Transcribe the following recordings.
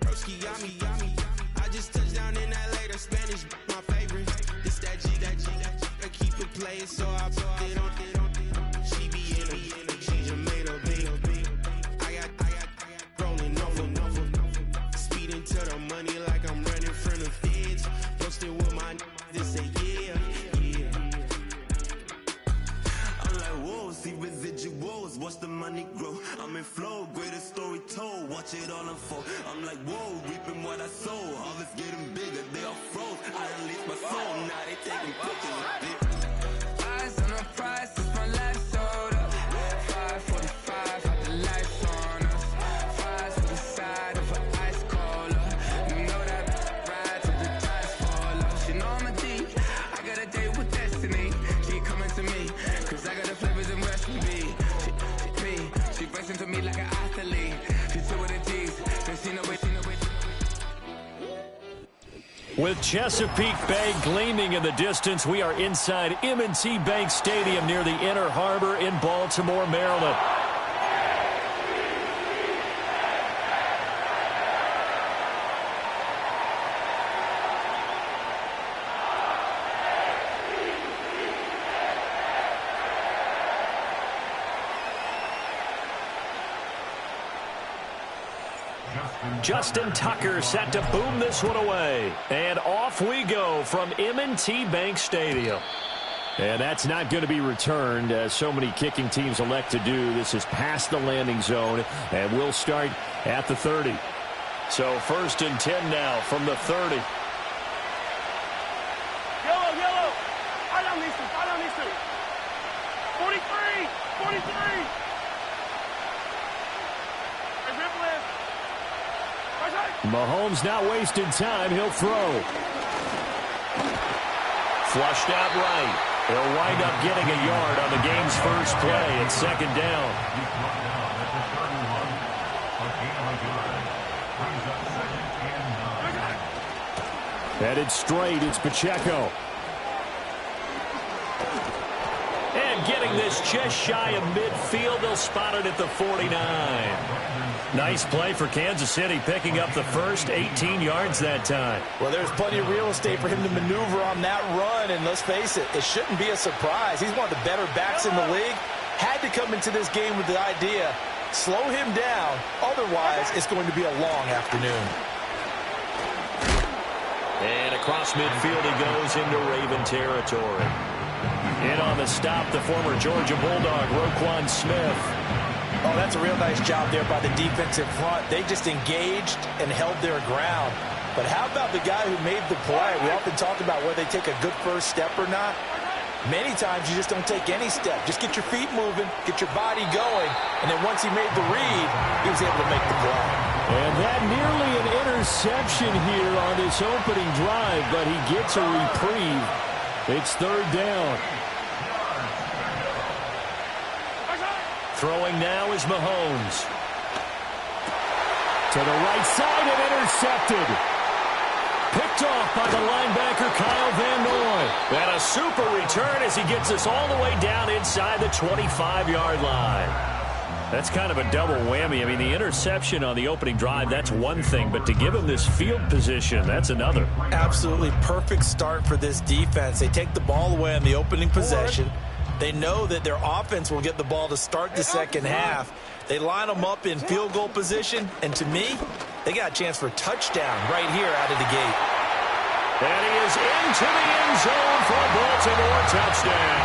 Broski got me. I just touched down in LA, the Spanish, my favorite. This that G. I keep it playing, so I put it on. She be in the she just made a beat. I got rolling over. Speeding to the money like I'm running from the feds. Posted with my this say yeah. I'm like, whoa, see residuals, watch the money grow. I'm in flow, greatest story told, watch it all unfold. I'm like, whoa, reaping what I sow. Harvest getting bigger, they all froze. I unleashed my soul, now they taking pictures of it. Eyes on the price, it's my life sold up. 5:45, had the lights on us. Fries to the side of an ice cola. You know that ride till the dice fall off. She know I'm a D, I got a date with destiny. She coming to me, cause I got the flavors and recipe. She racing to me like an athlete. She two with the G's, then she know it. With Chesapeake Bay gleaming in the distance, we are inside M&T Bank Stadium near the Inner Harbor in Baltimore, Maryland. Justin Tucker set to boom this one away. And off we go from M&T Bank Stadium. And that's not going to be returned, as so many kicking teams elect to do. This is past the landing zone, and we'll start at the 30. So 1st and 10 now from the 30. Yellow. I don't need to. 43. Mahomes not wasting time. He'll throw. Flushed out right. He'll wind up getting a yard on the game's first play. It's 2nd down. Headed straight, it's Pacheco. And getting this just shy of midfield, they'll spot it at the 49. Nice play for Kansas City, picking up the first 18 yards that time. Well, there's plenty of real estate for him to maneuver on that run, and let's face it, it shouldn't be a surprise. He's one of the better backs in the league. Had to come into this game with the idea, slow him down, otherwise it's going to be a long afternoon. And across midfield he goes into Raven territory. In on the stop, the former Georgia Bulldog, Roquan Smith. Oh, that's a real nice job there by the defensive front. They just engaged and held their ground. But how about the guy who made the play? We often talk about whether they take a good first step or not. Many times you just don't take any step. Just get your feet moving, get your body going, and then once he made the read, he was able to make the play. And that nearly an interception here on this opening drive, but he gets a reprieve. It's 3rd down. Throwing now is Mahomes. To the right side and intercepted. Picked off by the linebacker Kyle Van Noy. And a super return as he gets us all the way down inside the 25-yard line. That's kind of a double whammy. I mean, the interception on the opening drive, that's one thing. But to give him this field position, that's another. Absolutely perfect start for this defense. They take the ball away on the opening possession. They know that their offense will get the ball to start the second half. They line them up in field goal position, and to me, they got a chance for a touchdown right here out of the gate. And he is into the end zone for a Baltimore touchdown.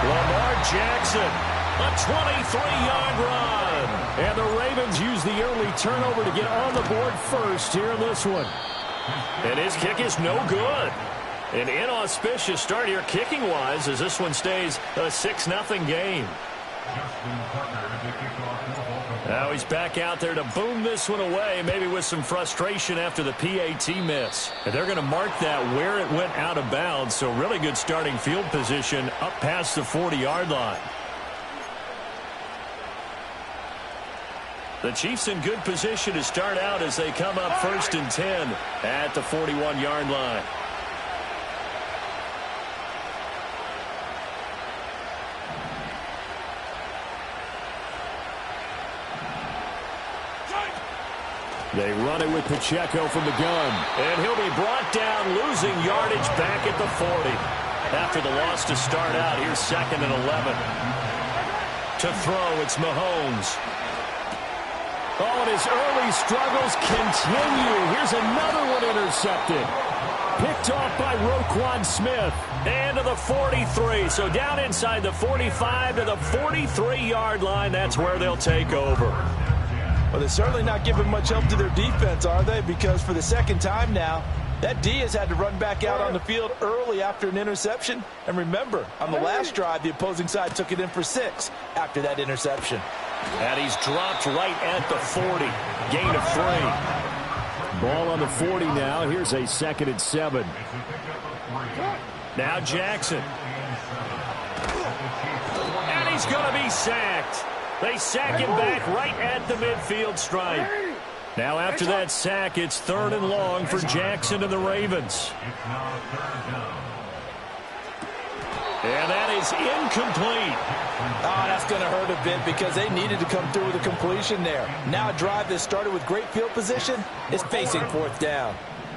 Lamar Jackson, a 23-yard run. And the Ravens use the early turnover to get on the board first here in this one. And his kick is no good. An inauspicious start here kicking-wise as this one stays a 6-0 game. Now he's back out there to boom this one away, maybe with some frustration after the PAT miss. And they're going to mark that where it went out of bounds, so really good starting field position up past the 40-yard line. The Chiefs in good position to start out as they come up 1st and 10 at the 41-yard line. They run it with Pacheco from the gun. And he'll be brought down, losing yardage back at the 40. After the loss to start out, here's 2nd and 11. To throw, it's Mahomes. Oh, and his early struggles continue. Here's another one intercepted. Picked off by Roquan Smith. And to the 43. So down inside the 45 to the 43-yard line. That's where they'll take over. Well, they're certainly not giving much help to their defense, are they? Because for the second time now, that D has had to run back out on the field early after an interception. And remember, on the last drive, the opposing side took it in for 6 after that interception. And he's dropped right at the 40. Gain of 3. Ball on the 40 now. Here's a 2nd and 7. Now Jackson. And he's going to be sacked. They sack him back right at the midfield stripe. Now after that sack, it's 3rd and long for Jackson and the Ravens. And that is incomplete. Oh, that's going to hurt a bit because they needed to come through with a completion there. Now a drive that started with great field position is facing 4th down.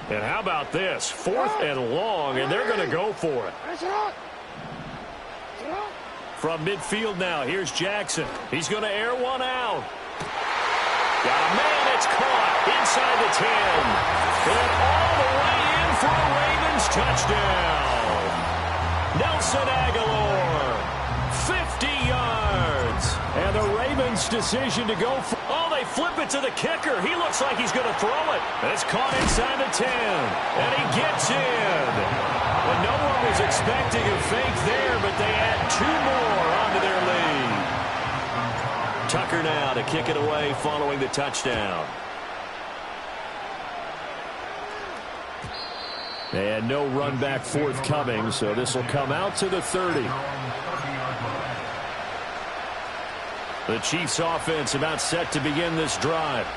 And how about this? 4th and long, and they're going to go for it. From midfield now, here's Jackson. He's going to air one out. Got a man, it's caught inside the 10. And all the way in for a Ravens touchdown. Nelson Aguilar, 50 yards. And the Ravens' decision to go for... Oh, they flip it to the kicker. He looks like he's going to throw it. It's caught inside the 10. And he gets in. Well, no one was expecting a fake there, but they add 2 more onto their lead. Tucker now to kick it away following the touchdown. And no run back forthcoming, so this will come out to the 30. The Chiefs offense about set to begin this drive.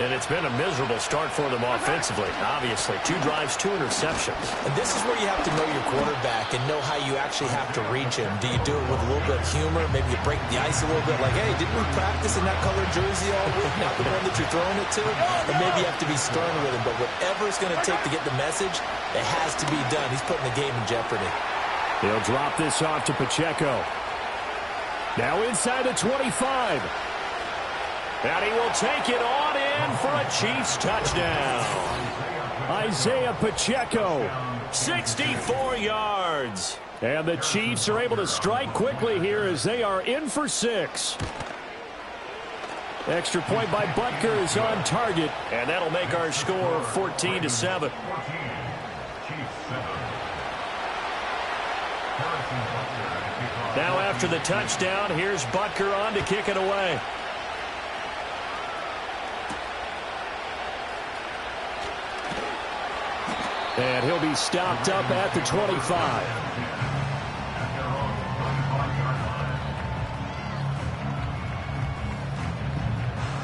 And it's been a miserable start for them offensively, obviously. 2 drives, 2 interceptions. And this is where you have to know your quarterback and know how you actually have to reach him. Do you do it with a little bit of humor? Maybe you break the ice a little bit, like, hey, didn't we practice in that colored jersey all week? Not the one that you're throwing it to? And maybe you have to be stern with him. But whatever it's going to take to get the message, it has to be done. He's putting the game in jeopardy. He'll drop this off to Pacheco. Now inside the 25. And he will take it on in for a Chiefs touchdown. Isaiah Pacheco, 64 yards. And the Chiefs are able to strike quickly here as they are in for 6. Extra point by Butker is on target. And that'll make our score 14-7. Now after the touchdown, here's Butker on to kick it away. And he'll be stopped up at the 25.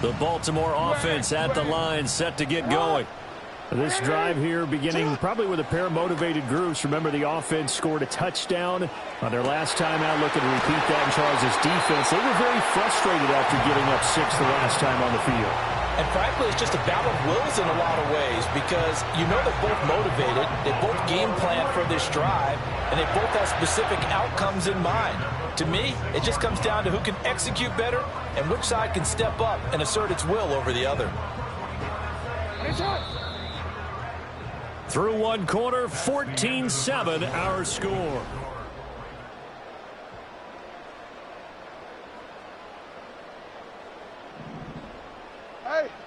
The Baltimore offense at the line, set to get going. This drive here beginning probably with a pair of motivated groups. Remember, the offense scored a touchdown on their last time out. Looking to repeat that in Charles' defense. They were very frustrated after giving up 6 the last time on the field. And frankly, it's just a battle of wills in a lot of ways because you know they're both motivated. They both game plan for this drive, and they both have specific outcomes in mind. To me, it just comes down to who can execute better and which side can step up and assert its will over the other. Through one quarter, 14-7 our score.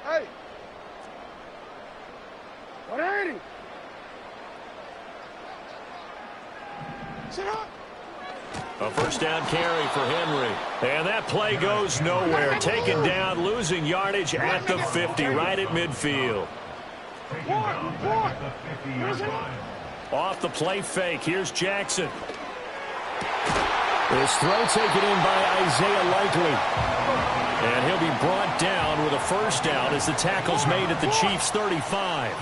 Hey! 180! Sit up! A first down carry for Henry. And that play goes nowhere. Taken down, losing yardage at the 50, right at midfield. Off the play fake. Here's Jackson. His throw taken in by Isaiah Likely. And he'll be brought down with a first down as the tackle's made at the Chiefs' 35.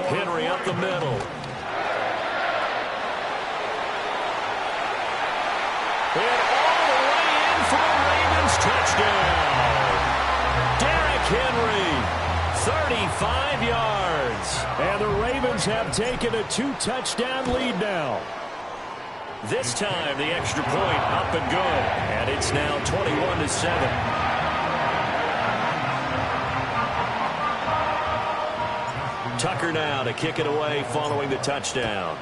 Henry up the middle. And all the way in for a Ravens touchdown. Derrick Henry. points. And the Ravens have taken a 2-touchdown lead now. This time, the extra point up and good. And it's now 21-7. Tucker now to kick it away following the touchdown.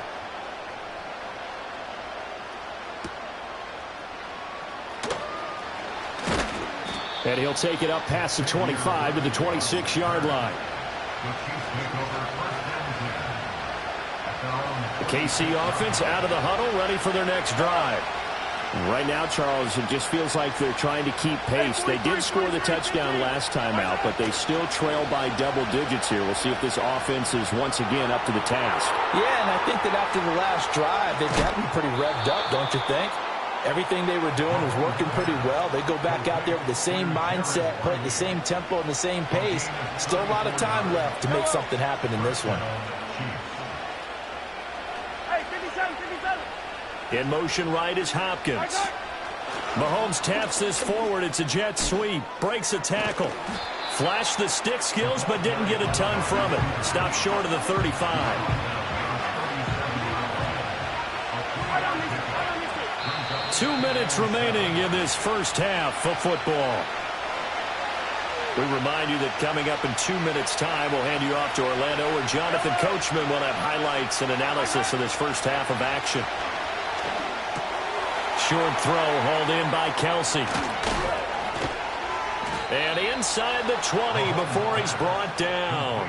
And he'll take it up past the 25 to the 26-yard line. The KC offense out of the huddle, ready for their next drive. Right now, Charles, it just feels like they're trying to keep pace. They did score the touchdown last time out, but they still trail by double digits here. We'll see if this offense is once again up to the task. Yeah, and I think that after the last drive, they've gotten pretty revved up, don't you think? Everything they were doing was working pretty well. They go back out there with the same mindset, playing the same tempo and the same pace. Still a lot of time left to make something happen in this one. In motion right is Hopkins. Mahomes taps this forward. It's a jet sweep. Breaks a tackle. Flashed the stick skills, but didn't get a ton from it. Stopped short of the 35. Two minutes remaining in this first half of football. We remind you that coming up in 2 minutes' time, we'll hand you off to Orlando, where Jonathan Coachman will have highlights and analysis of this first half of action. Short throw hauled in by Kelsey. And inside the 20 before he's brought down.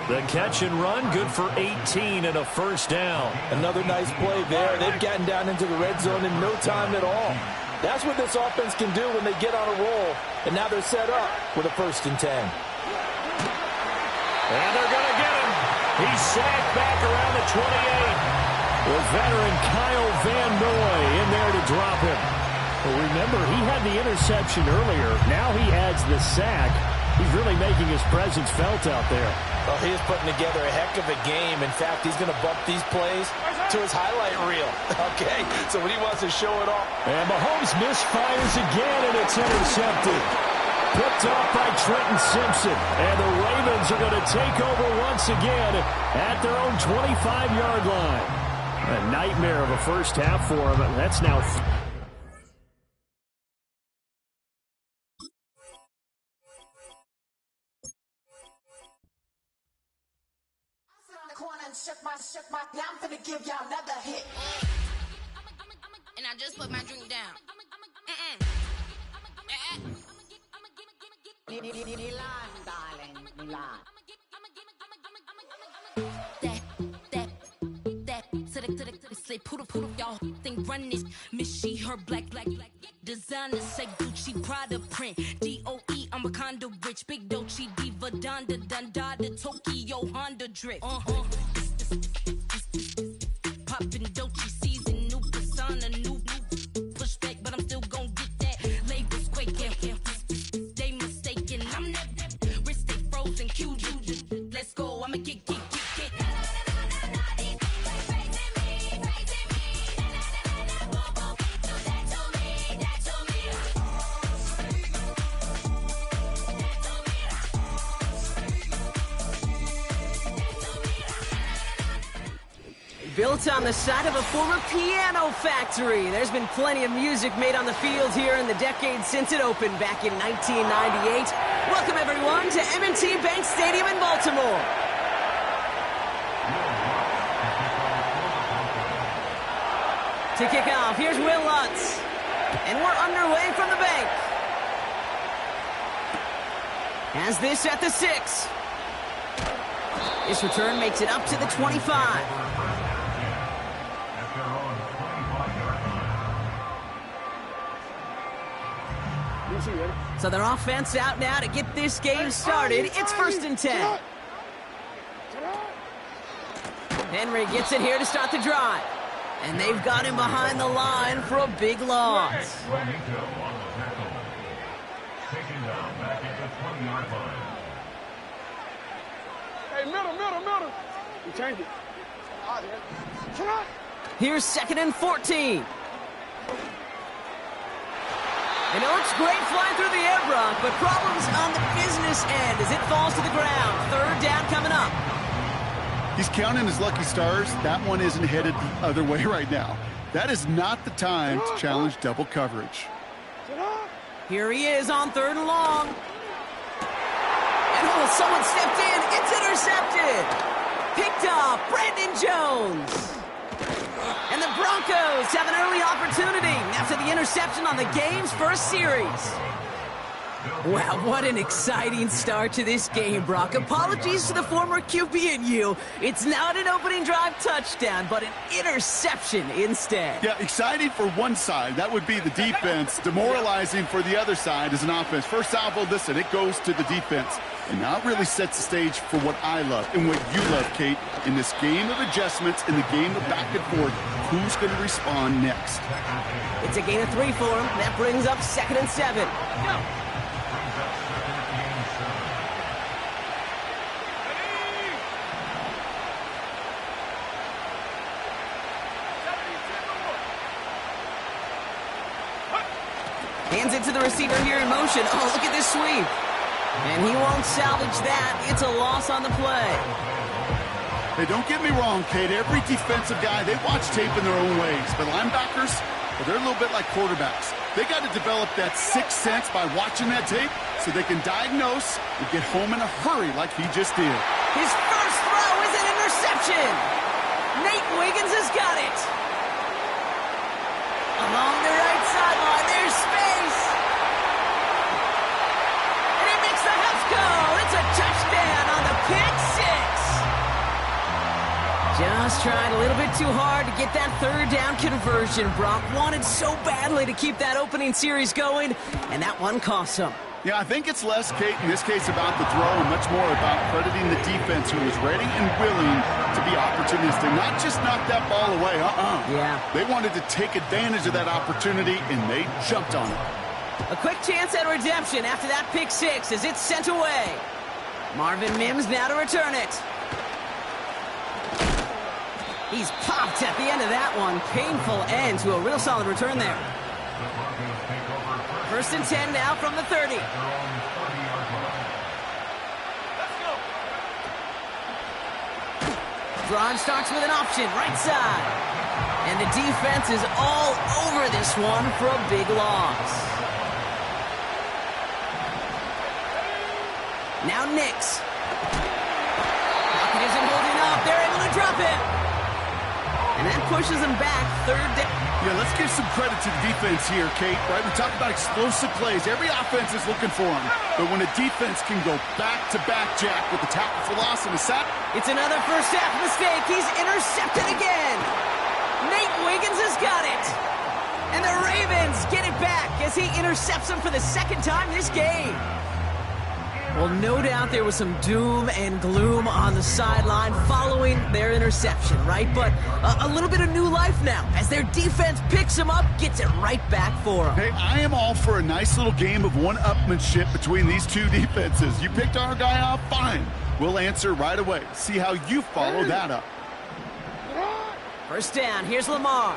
The catch and run, good for 18 and a first down. Another nice play there. They've gotten down into the red zone in no time at all. That's what this offense can do when they get on a roll. And now they're set up with a 1st and 10. And they're going to get him. He's sacked back around the 28. With veteran Kyle Van Noy in there to drop him. Well, remember, he had the interception earlier. Now he adds the sack. He's really making his presence felt out there. Well, he is putting together a heck of a game. In fact, he's going to bump these plays to his highlight reel. Okay, so when he wants to show it off. And Mahomes misfires again, and it's intercepted. Picked off by Trenton Simpson. And the Ravens are going to take over once again at their own 25-yard line. A nightmare of a first half for him. That's now... Now I'm gonna give y'all another hit. And I just put my drink down. Milan, darling, Milan. Say poodle, y'all think run this. Miss she, her black. Designer say Gucci, Prada print. DOE, I'm a condo rich. Big Dolce, Diva, Donda, Dundada, Tokyo, Honda drip. Poppin' Dolce season, new persona, new pushback, but I'm still gon' get that. Labels quaking, they mistaken. I'm that wrist they frozen, QQ. Let's go, I'ma get. Built on the side of a former piano factory, there's been plenty of music made on the field here in the decades since it opened back in 1998. Welcome, everyone, to M&T Bank Stadium in Baltimore. To kick off, here's Will Lutz. And we're underway from the bank. Has this at the 6. This return makes it up to the 25. So their offense out now to get this game started. It's 1st and 10. Henry gets it here to start the drive. And they've got him behind the line for a big loss. Hey, middle. You change it. Here's 2nd and 14. And it looks great flying through the air, Brock, but problems on the business end as it falls to the ground. 3rd down coming up. He's counting his lucky stars. That one isn't headed the other way right now. That is not the time to challenge double coverage. Here he is on 3rd and long. And oh, someone stepped in. It's intercepted. Picked off Brandon Jones. And the Broncos have an early opportunity after the interception on the game's first series. Wow, what an exciting start to this game, Brock. Apologies to the former QB and you. It's not an opening drive touchdown, but an interception instead. Yeah, exciting for one side. That would be the defense. Demoralizing for the other side as an offense. First salvo, listen, it goes to the defense. And now it really sets the stage for what I love and what you love, Kate. In this game of adjustments, in the game of back and forth, who's going to respond next? It's a gain of 3 for him. That brings up 2nd and 7. Go. Hands it to the receiver here in motion. Oh, look at this sweep. And he won't salvage that. It's a loss on the play. Hey, don't get me wrong, Kate. Every defensive guy, they watch tape in their own ways. But linebackers, well, they're a little bit like quarterbacks. They got to develop that sixth sense by watching that tape so they can diagnose and get home in a hurry like he just did. His first throw is an interception. Nate Wiggins has got it. Along the right sideline, there's space. And he makes the house go. It's a touchdown on the pick six. Just tried a little bit too hard to get that 3rd down conversion. Brock wanted so badly to keep that opening series going, and that one cost him. Yeah, I think it's less, Kate, in this case about the throw and much more about crediting the defense who was ready and willing to be opportunistic. Not just knock that ball away, Yeah. They wanted to take advantage of that opportunity, and they jumped on it. A quick chance at redemption after that pick six as it's sent away. Marvin Mims now to return it. He's popped at the end of that one. Painful end to a real solid return there. 1st and 10 now from the 30. Drive starts with an option, right side. And the defense is all over this one for a big loss. Now Nix. Pocket isn't holding up. They're able to drop it. And that pushes them back 3rd down. Yeah, let's give some credit to the defense here, Kate, right? We talk about explosive plays. Every offense is looking for them. But when a defense can go back-to-back, Jack, with the tackle for loss and a sack. It's another first half mistake. He's intercepted again. Nate Wiggins has got it. And the Ravens get it back as he intercepts him for the 2nd time this game. Well, no doubt there was some doom and gloom on the sideline following their interception, right? But a little bit of new life now as their defense picks him up, gets it right back for him. Hey, I am all for a nice little game of one-upmanship between these two defenses. You picked our guy off, fine. We'll answer right away. See how you follow that up. 1st down, here's Lamar.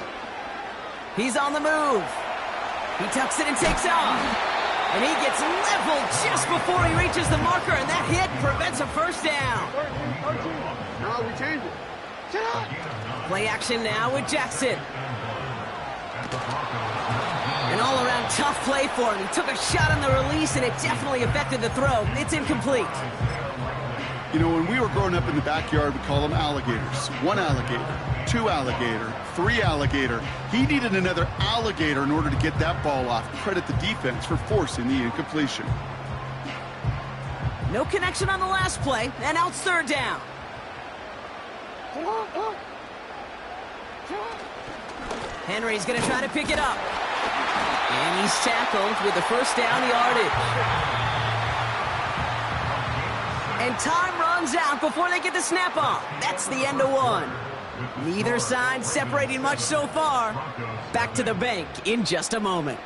He's on the move. He tucks it and takes off. And he gets leveled just before he reaches the marker, and that hit prevents a 1st down. 13. No, we changed it. Play action now with Jackson. An all-around tough play for him. He took a shot on the release, and it definitely affected the throw. It's incomplete. You know, when we were growing up in the backyard, we call them alligators. 1 alligator, 2 alligator, 3 alligator. He needed another alligator in order to get that ball off. Credit the defense for forcing the incompletion. No connection on the last play, and now it's 3rd down. Henry's going to try to pick it up. And he's tackled with the 1st down yardage. And time runs out before they get the snap off. That's the end of one. Neither side separating much so far. Back to the bank in just a moment.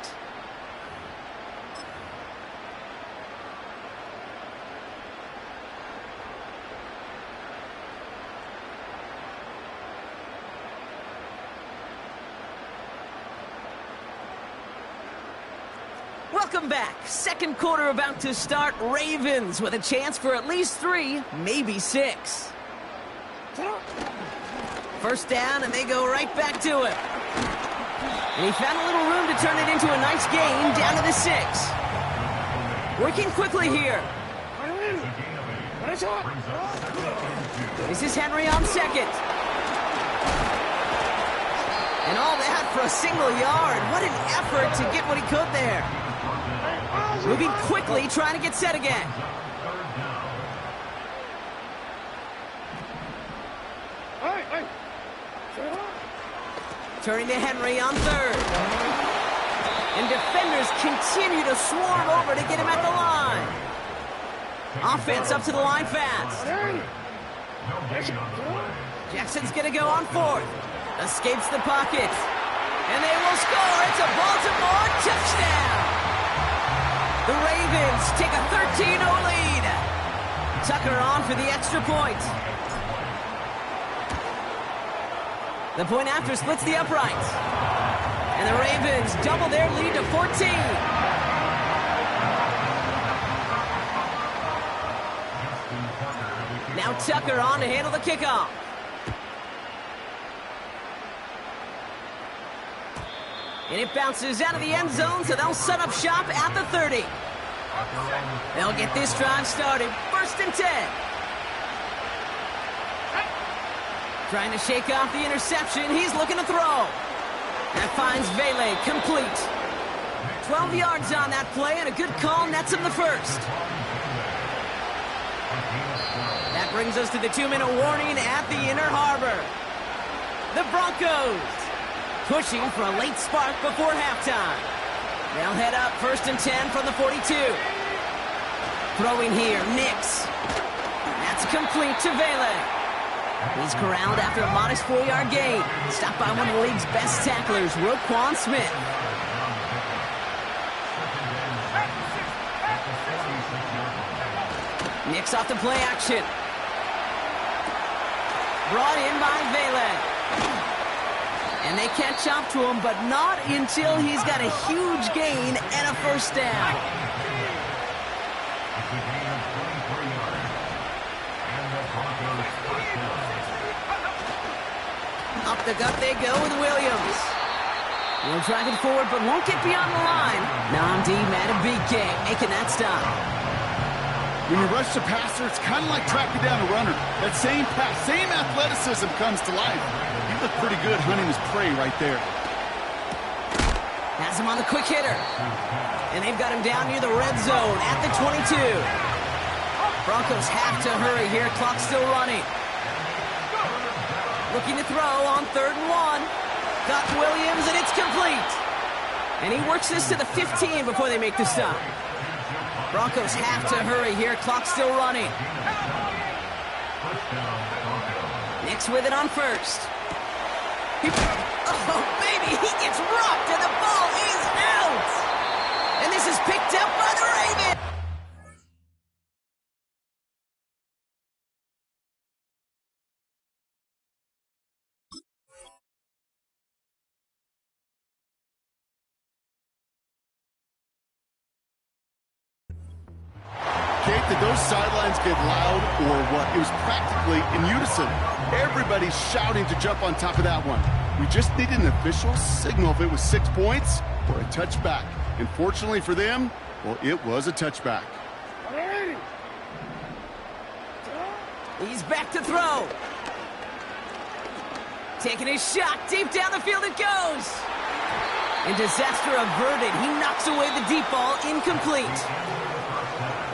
Welcome back. 2nd quarter about to start. Ravens with a chance for at least 3, maybe 6. First down, and they go right back to it. And he found a little room to turn it into a nice gain down to the 6. Working quickly here. This is Henry on second. And all that for a single yard. What an effort to get what he could there. Moving quickly, trying to get set again. Turning to Henry on third. And defenders continue to swarm over to get him at the line. Offense up to the line fast. Jackson's going to go on fourth. Escapes the pocket. And they will score. It's a Baltimore touchdown. The Ravens take a 13-0 lead. Tucker on for the extra point. The point after splits the uprights. And the Ravens double their lead to 14. Now Tucker on to handle the kickoff. And it bounces out of the end zone, so they'll set up shop at the 30. They'll get this drive started. First and 10. Trying to shake off the interception. He's looking to throw. That finds Vele complete. 12 yards on that play, and a good call nets him the first. That brings us to the 2-minute warning at the Inner Harbor. The Broncos pushing for a late spark before halftime. They'll head up first and 10 from the 42. Throwing here, Nix. That's complete to Vele. He's corralled after a modest 4-yard gain. Stopped by one of the league's best tacklers, Roquan Smith. Nix off the play action. Brought in by Vele. And they catch up to him, but not until he's got a huge gain and a first down. Up the gut they go with Williams. He'll drive it forward, but won't get beyond the line. Namdi Madubuike making that stop. When you rush the passer, it's kind of like tracking down a runner. That same pass, same athleticism comes to life. He looked pretty good hunting his prey right there. Has him on the quick hitter. And they've got him down near the red zone at the 22. Broncos have to hurry here. Clock's still running. Looking to throw on 3rd and 1. Got Williams, and it's complete. And he works this to the 15 before they make the stop. Broncos have to hurry here. Clock's still running. Nix with it on first. Oh, baby, he gets rocked, and the ball is out. And this is picked up by the Ravens. Did those sidelines get loud or what? It was practically in unison. Everybody's shouting to jump on top of that one. We just needed an official signal if it was 6 points or a touchback. And fortunately for them, well, it was a touchback. He's back to throw. Taking his shot. Deep down the field it goes. And disaster averted. He knocks away the deep ball. Incomplete.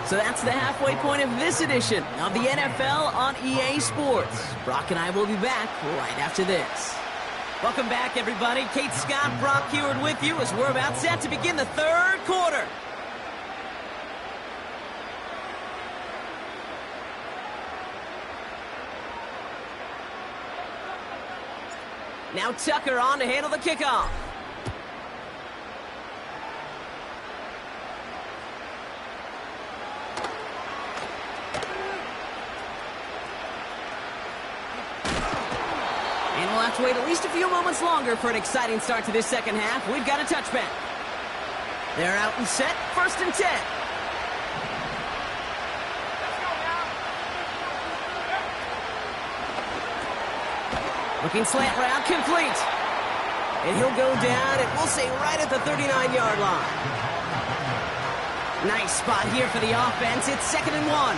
So that's the halfway point of this edition of the NFL on EA Sports. Brock and I will be back right after this. Welcome back, everybody. Kate Scott, Brock Heward with you as we're about set to begin the 3rd quarter. Now Tucker on to handle the kickoff. We'll have to wait at least a few moments longer for an exciting start to this second half. We've got a touchback. They're out and set. First and 10. Looking slant route, complete. And he'll go down, and we'll say right at the 39-yard line. Nice spot here for the offense. It's 2nd and 1.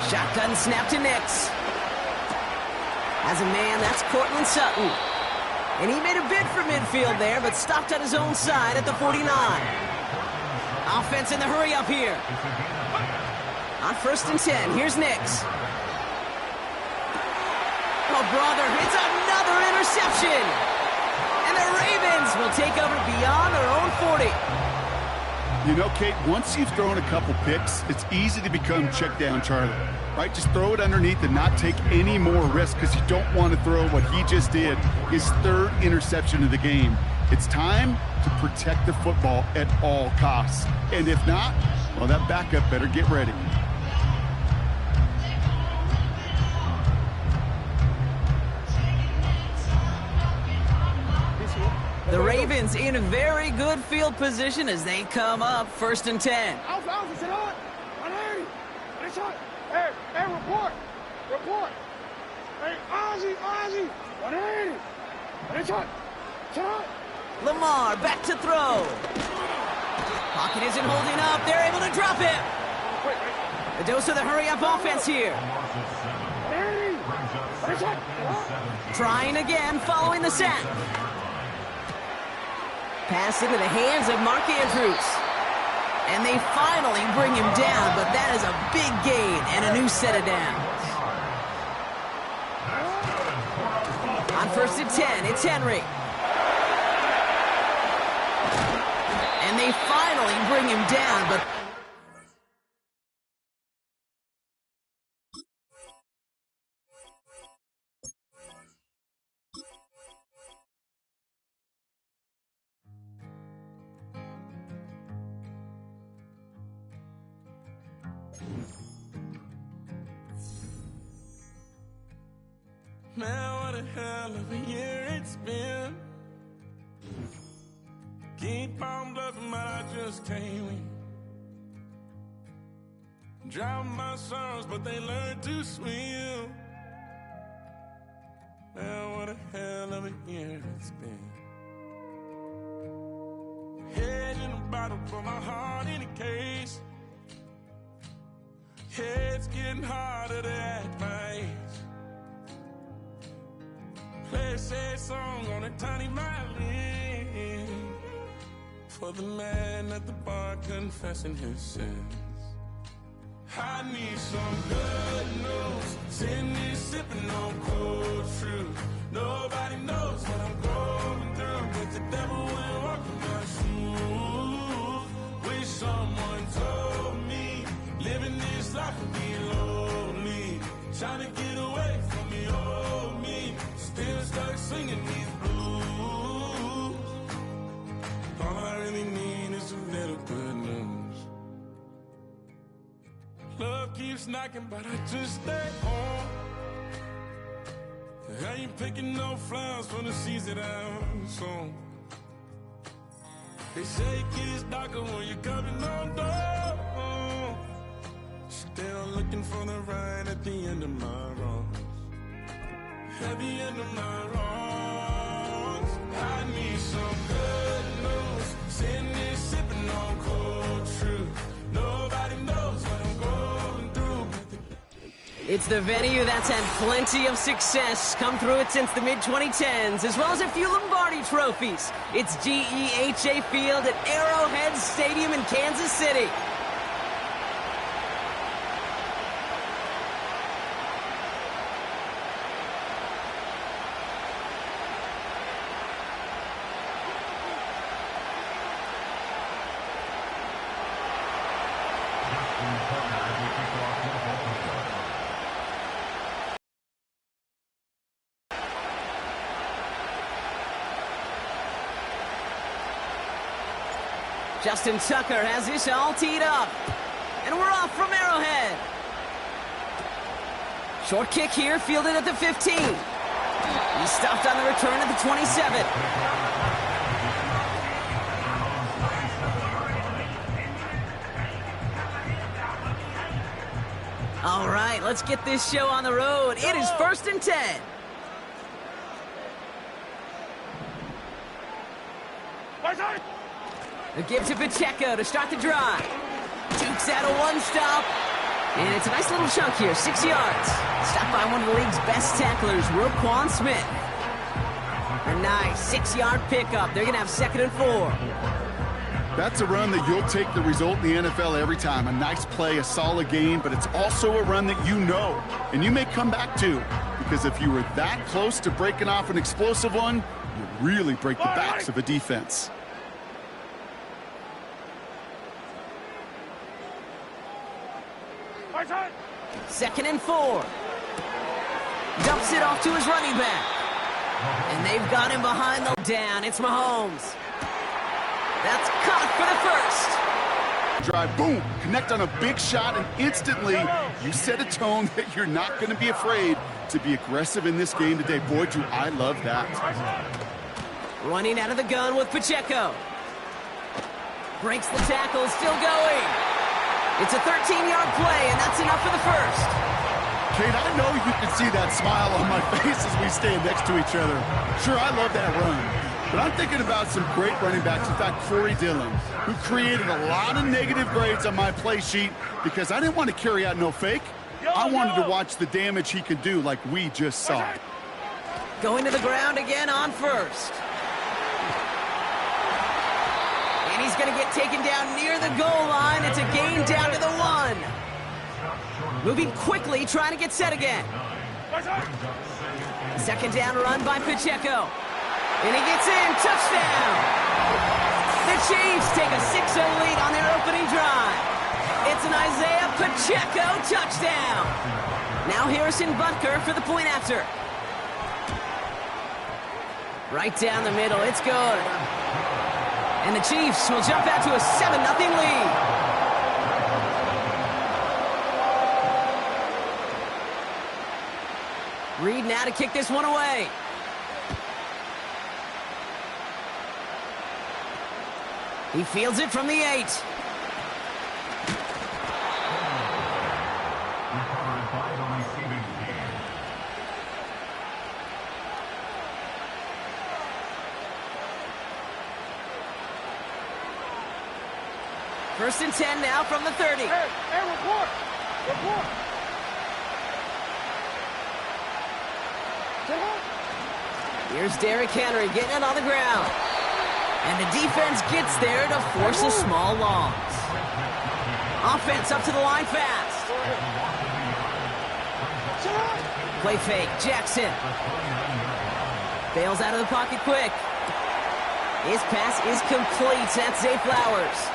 Shotgun snap to Nix. As a man, that's Cortland Sutton. And he made a bid for midfield there, but stopped on his own side at the 49. Offense in the hurry up here. On 1st and 10, here's Nix. Oh, brother, it's another interception. And the Ravens will take over beyond their own 40. You know, Kate, once you've thrown a couple picks, it's easy to become check down Charlie, right? Just throw it underneath and not take any more risk because you don't want to throw what he just did, his 3rd interception of the game. It's time to protect the football at all costs. And if not, well, that backup better get ready. The Ravens in a very good field position as they come up 1st and 10. Alpha, sit on. Hey, report. Hey, Ozzy. 180. Sit on. Lamar back to throw. Pocket isn't holding up. They're able to drop it. A dose of the hurry-up offense here. Trying again following the sack. Pass into the hands of Mark Andrews. And they finally bring him down, but that is a big gain and a new set of downs. On 1st and 10, it's Henry. And they finally bring him down, but... Man, what a hell of a year it's been. Keep on bluffing, but I just can't win. Drown my songs, but they learn to swim. Man, what a hell of a year it's been. Head in a bottle, put my heart in a case. It's getting harder to act my age. Play a sad song on a tiny violin for the man at the bar confessing his sins. I need some good news. Sitting here sipping on cold truth. Nobody knows what I'm going through, but the devil will walk in my shoes. Wish someone told me living this life would be lonely. Trying to get away from the old me. Still stuck singing these blues. All I really need is a little good news. Love keeps knocking, but I just stay home. I ain't picking no flowers from the seeds that I've sown. They say it gets darker when you're coming on door. Still looking for the right at the end of my wrongs. At the end of my wrongs, I need some good news. Sitting there sipping on cold truth. Nobody knows what I'm going through. It's the venue that's had plenty of success, come through it since the mid-2010s, as well as a few Lombardi trophies. It's GEHA Field at Arrowhead Stadium in Kansas City. Justin Tucker has this all teed up. And we're off from Arrowhead. Short kick here, fielded at the 15. He stopped on the return at the 27. All right, let's get this show on the road. It is 1st and 10. The give to Pacheco to start the drive. Dukes out a one-stop. And it's a nice little chunk here, 6 yards. Stopped by one of the league's best tacklers, Roquan Smith. A nice 6-yard pickup. They're going to have 2nd and 4. That's a run that you'll take the result in the NFL every time. A nice play, a solid game, but it's also a run that you know, and you may come back to. Because if you were that close to breaking off an explosive one, you really break the backs of a defense. Second and 4. Dumps it off to his running back. And they've got him behind the down. It's Mahomes. That's caught for the first. Drive, boom, connect on a big shot, and instantly you set a tone that you're not going to be afraid to be aggressive in this game today. Boy, do I love that. Running out of the gun with Pacheco. Breaks the tackle, still going. It's a 13-yard play, and that's enough for the first. Kate, I know you can see that smile on my face as we stand next to each other. Sure, I love that run. But I'm thinking about some great running backs. In fact, Corey Dillon, who created a lot of negative grades on my play sheet because I didn't want to carry out no fake. I wanted to watch the damage he could do like we just saw. Going to the ground again on first. And he's going to get taken down near the goal line. It's a gain down to the 1. Moving quickly, trying to get set again. Second down run by Pacheco. And he gets in, touchdown! The Chiefs take a 6-0 lead on their opening drive. It's an Isaiah Pacheco touchdown. Now Harrison Butker for the point after. Right down the middle, it's good. And the Chiefs will jump out to a 7-0 lead. Reed now to kick this one away. He fields it from the 8. First and 10 now from the 30. Hey, report! Report! Here's Derrick Henry getting it on the ground. And the defense gets there to force a small loss. Offense up to the line fast. Play fake, Jackson. Bails out of the pocket quick. His pass is complete. That's Zay Flowers.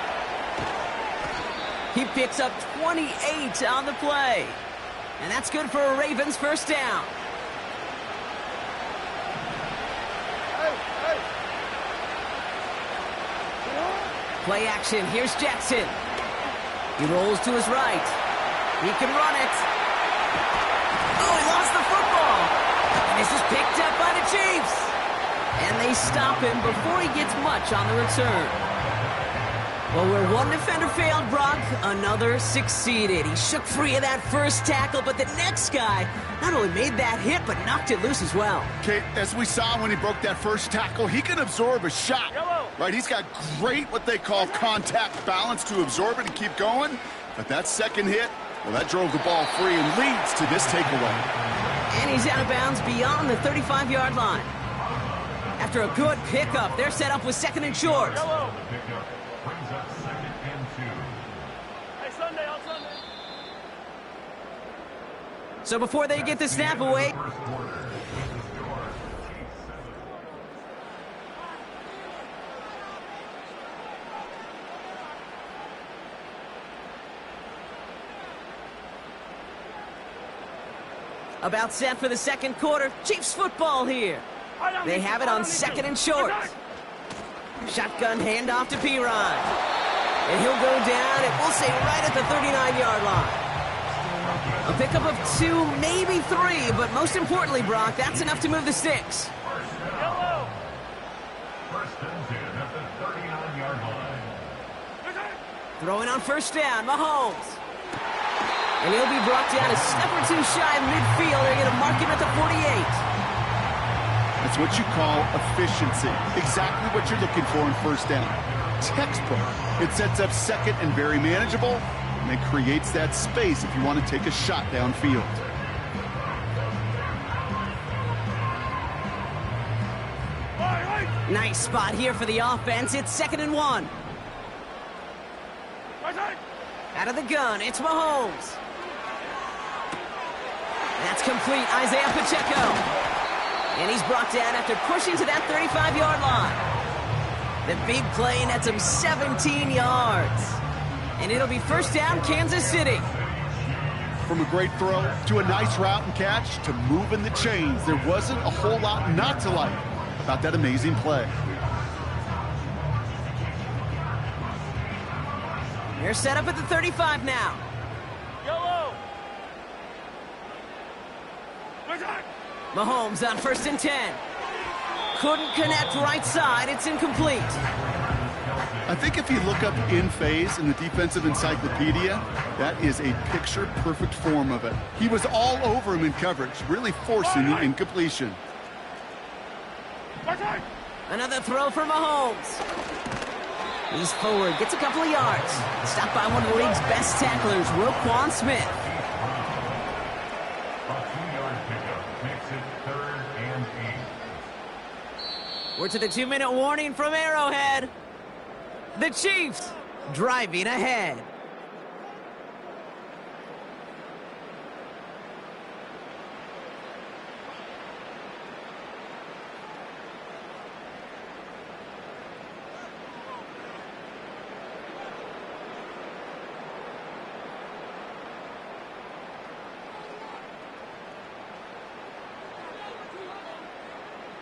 He picks up 28 on the play. And that's good for a Ravens first down. Play action. Here's Jackson. He rolls to his right. He can run it. Oh, he lost the football. And this is picked up by the Chiefs. And they stop him before he gets much on the return. Well, where one defender failed, Brock, another succeeded. He shook free of that first tackle, but the next guy not only made that hit, but knocked it loose as well. Okay, as we saw when he broke that first tackle, he can absorb a shot. Right, he's got great what they call contact balance to absorb it and keep going. But that second hit, well, that drove the ball free and leads to this takeaway. And he's out of bounds beyond the 35-yard line. After a good pickup, they're set up with 2nd and short. So before they get the snap away, about set for the second quarter. Chiefs football here. They have it on 2nd and short. Shotgun handoff to Piron. And he'll go down, and we'll say right at the 39-yard line. A pickup of 2, maybe 3, but most importantly, Brock, that's enough to move the sticks. Throwing on first down, Mahomes. And he'll be brought down a step or two shy of midfield. They're going to mark him at the 48. That's what you call efficiency. Exactly what you're looking for in first down. Textbook. It sets up second and very manageable, and it creates that space if you want to take a shot downfield. Nice spot here for the offense. It's 2nd and 1. Out of the gun, it's Mahomes. That's complete, Isaiah Pacheco. And he's brought down after pushing to that 35-yard line. The big play nets him 17 yards. And it'll be first down, Kansas City. From a great throw to a nice route and catch to moving the chains, there wasn't a whole lot not to like about that amazing play. They're set up at the 35 now. Yellow. Mahomes on 1st and 10. Couldn't connect right side. It's incomplete. I think if you look up in phase in the defensive encyclopedia, that is a picture-perfect form of it. He was all over him in coverage, really forcing the incompletion. Another throw for Mahomes. He's forward, gets a couple of yards. Stopped by one of the league's best tacklers, Roquan Smith. We're to the 2-minute warning from Arrowhead. The Chiefs driving ahead.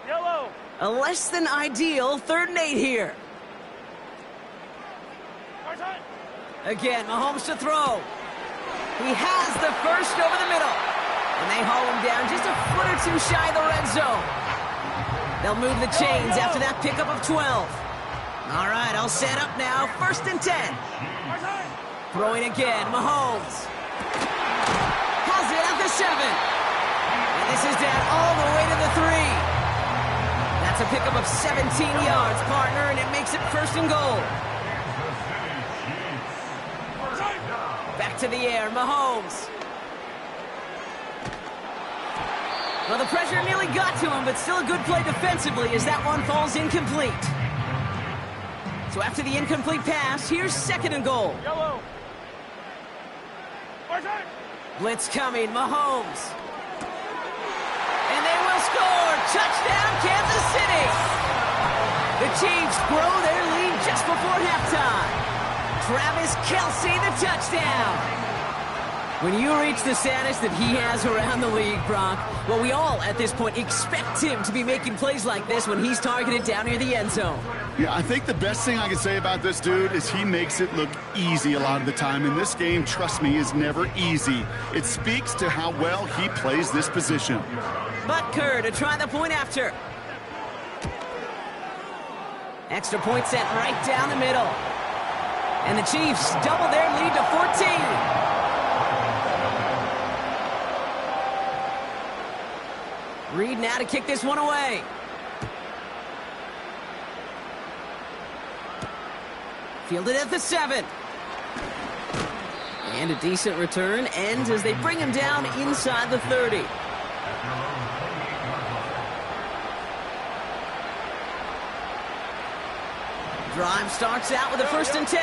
Yellow. A less than ideal 3rd and 8 here. Again, Mahomes to throw. He has the first over the middle. And they haul him down just a foot or two shy of the red zone. They'll move the chains after that pickup of 12. All right, all set up now. 1st and 10. Throwing again, Mahomes. Has it at the 7. And this is down all the way to the 3. That's a pickup of 17 yards, partner, and it makes it 1st and goal. Back to the air, Mahomes. Well, the pressure nearly got to him, but still a good play defensively as that one falls incomplete. So after the incomplete pass, here's 2nd and goal. Yellow. Blitz coming, Mahomes. And they will score. Touchdown, Kansas City. The Chiefs grow their lead just before halftime. Travis Kelce, the touchdown. When you reach the status that he has around the league, Brock, well, we all at this point expect him to be making plays like this when he's targeted down near the end zone. Yeah, I think the best thing I can say about this dude is he makes it look easy a lot of the time. And this game, trust me, is never easy. It speaks to how well he plays this position. Butker to try the point after. Extra point set right down the middle. And the Chiefs double their lead to 14. Reed now to kick this one away. Fielded at the 7. And a decent return ends as they bring him down inside the 30. Drive starts out with a 1st and 10.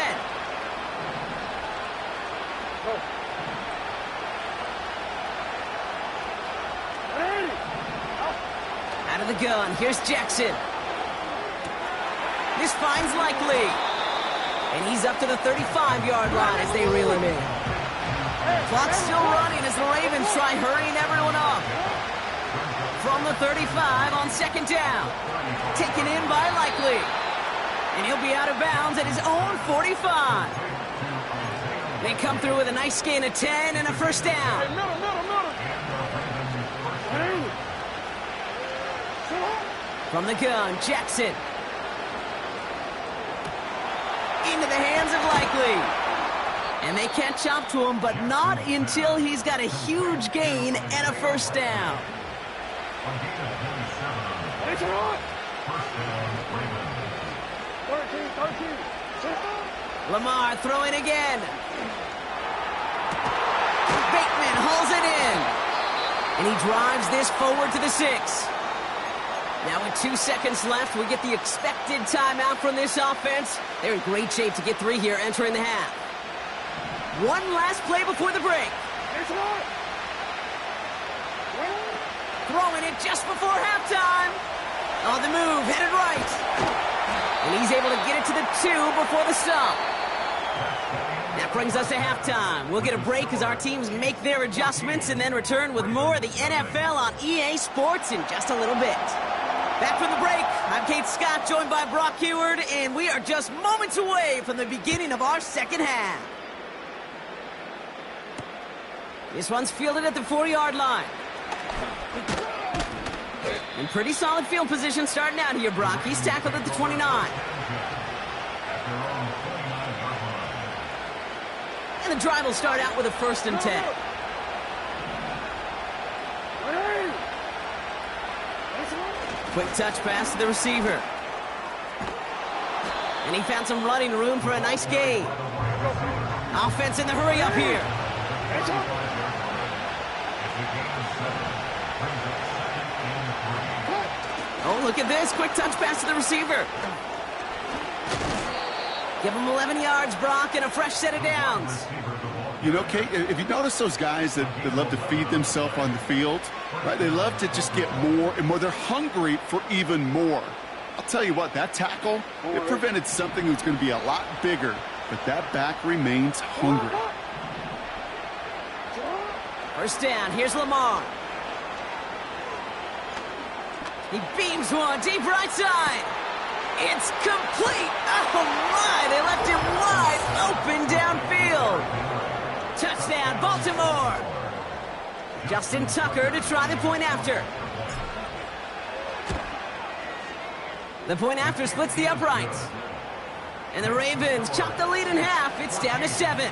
Out of the gun, here's Jackson. This finds Likely. And he's up to the 35-yard line as they reel him in. Clock's still running as the Ravens try hurrying everyone up. From the 35 on 2nd down. Taken in by Likely. And he'll be out of bounds at his own 45. They come through with a nice gain of 10 and a 1st down. From the gun, Jackson. Into the hands of Likely. And they catch up to him, but not until he's got a huge gain and a first down. Lamar throwing again. Bateman hauls it in. And he drives this forward to the 6. Now with 2 seconds left, we get the expected timeout from this offense. They're in great shape to get 3 here entering the half. One last play before the break. Throwing it just before halftime. On the move, headed right. And he's able to get it to the 2 before the stop. That brings us to halftime. We'll get a break as our teams make their adjustments and then return with more of the NFL on EA Sports in just a little bit. Back from the break, I'm Kate Scott, joined by Brock Heward, and we are just moments away from the beginning of our second half. This one's fielded at the 4-yard line. In pretty solid field position starting out here, Brock. He's tackled at the 29. And the drive will start out with a 1st and 10. Quick touch pass to the receiver. And he found some running room for a nice gain. Offense in the hurry up here. Oh, look at this. Quick touch pass to the receiver. Give him 11 yards, Brock, and a fresh set of downs. You know, Kate, if you notice those guys that love to feed themselves on the field, right? They love to just get more and more. They're hungry for even more. I'll tell you what, that tackle, it prevented something that's going to be a lot bigger, but that back remains hungry. First down, here's Lamar. He beams one deep right side. It's complete. Oh, my. They left him wide open downfield. Touchdown, Baltimore. Justin Tucker to try the point after. The point after splits the uprights. And the Ravens chop the lead in half. It's down to 7.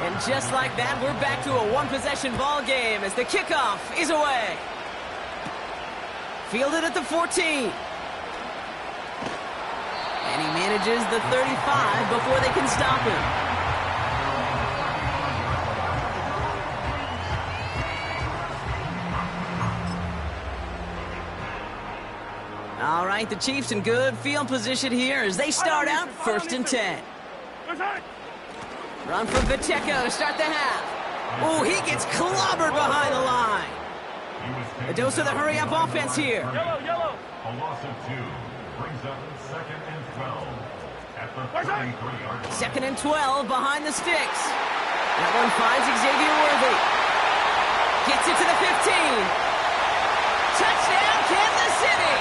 And just like that, we're back to a one-possession ball game as the kickoff is away. Fielded at the 14. And he manages the 35 before they can stop him. All right, the Chiefs in good field position here as they start out 1st and 10. Run from Pacheco to start the half. Oh, he gets clobbered behind the line. A dose of the hurry-up offense here. Yellow. A loss of 2 brings up 2nd and 12 at the 33-yard line. 2nd and 12 behind the sticks. That one finds Xavier Worthy. Gets it to the 15. Touchdown, Kansas City.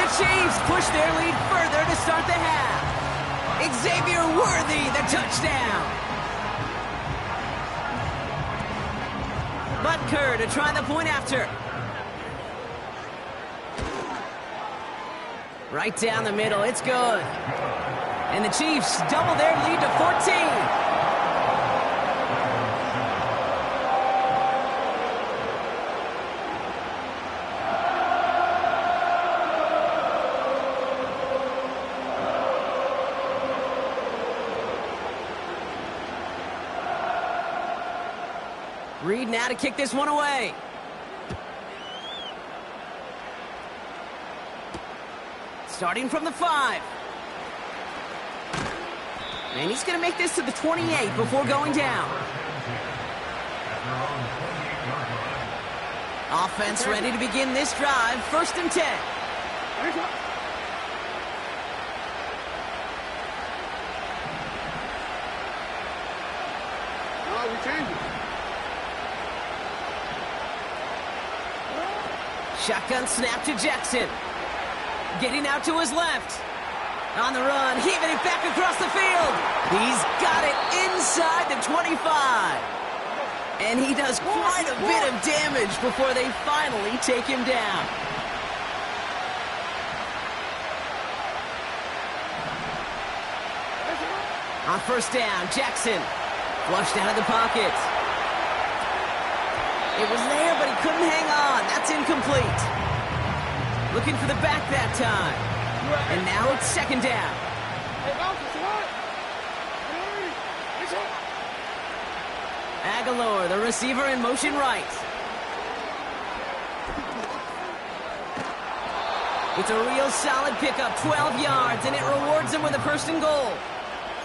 The Chiefs push their lead further to start the half. Xavier Worthy, the touchdown. Butker to try the point after. Right down the middle, it's good. And the Chiefs double their lead to 14. Reed now to kick this one away. Starting from the 5. And he's going to make this to the 28 before going down. Offense ready to begin this drive. 1st and 10. Shotgun snap to Jackson. Getting out to his left. On the run, heaving it back across the field. He's got it inside the 25. And he does quite a bit of damage before they finally take him down. On first down, Jackson flushed out of the pocket. It was there, but he couldn't hang on. That's incomplete. Looking for the back that time. And now it's second down. Aguilar, the receiver, in motion right. It's a real solid pickup, 12 yards, and it rewards him with a first and goal.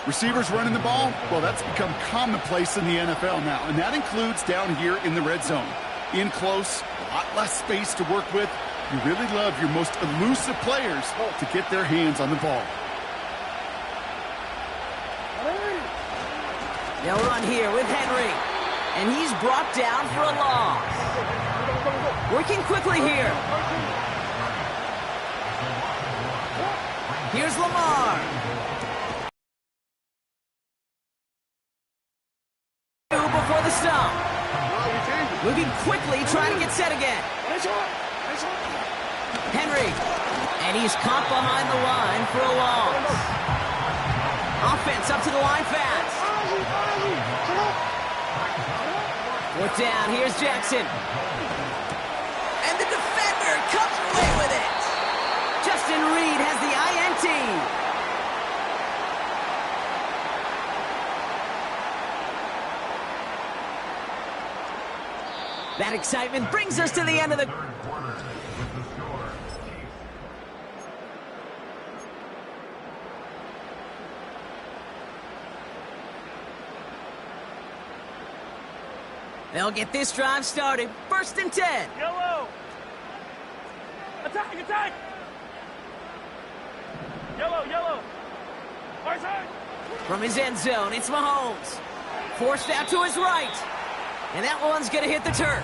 Receivers running the ball, well, that's become commonplace in the NFL now, and that includes down here in the red zone. In close, a lot less space to work with. You really love your most elusive players to get their hands on the ball. They'll run here with Henry, and he's brought down for a loss. Working quickly here. Here's Lamar. Before the stop. Moving quickly, trying to get set again. Henry. And he's caught behind the line for a loss. Offense up to the line fast. Fourth down, here's Jackson. And the defender comes away with it. Justin Reed has the INT. That excitement brings us to the end of the... They'll get this drive started. First and 10. Yellow. Attack, attack. Yellow, yellow. Hard side. From his end zone, it's Mahomes. Forced out to his right. And that one's going to hit the turf.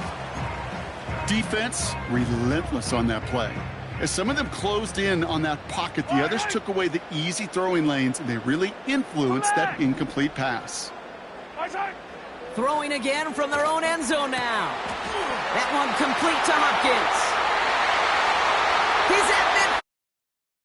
Defense, relentless on that play. As some of them closed in on that pocket, the others took away the easy throwing lanes, and they really influenced that incomplete pass. Throwing again from their own end zone now. That one complete to Hopkins.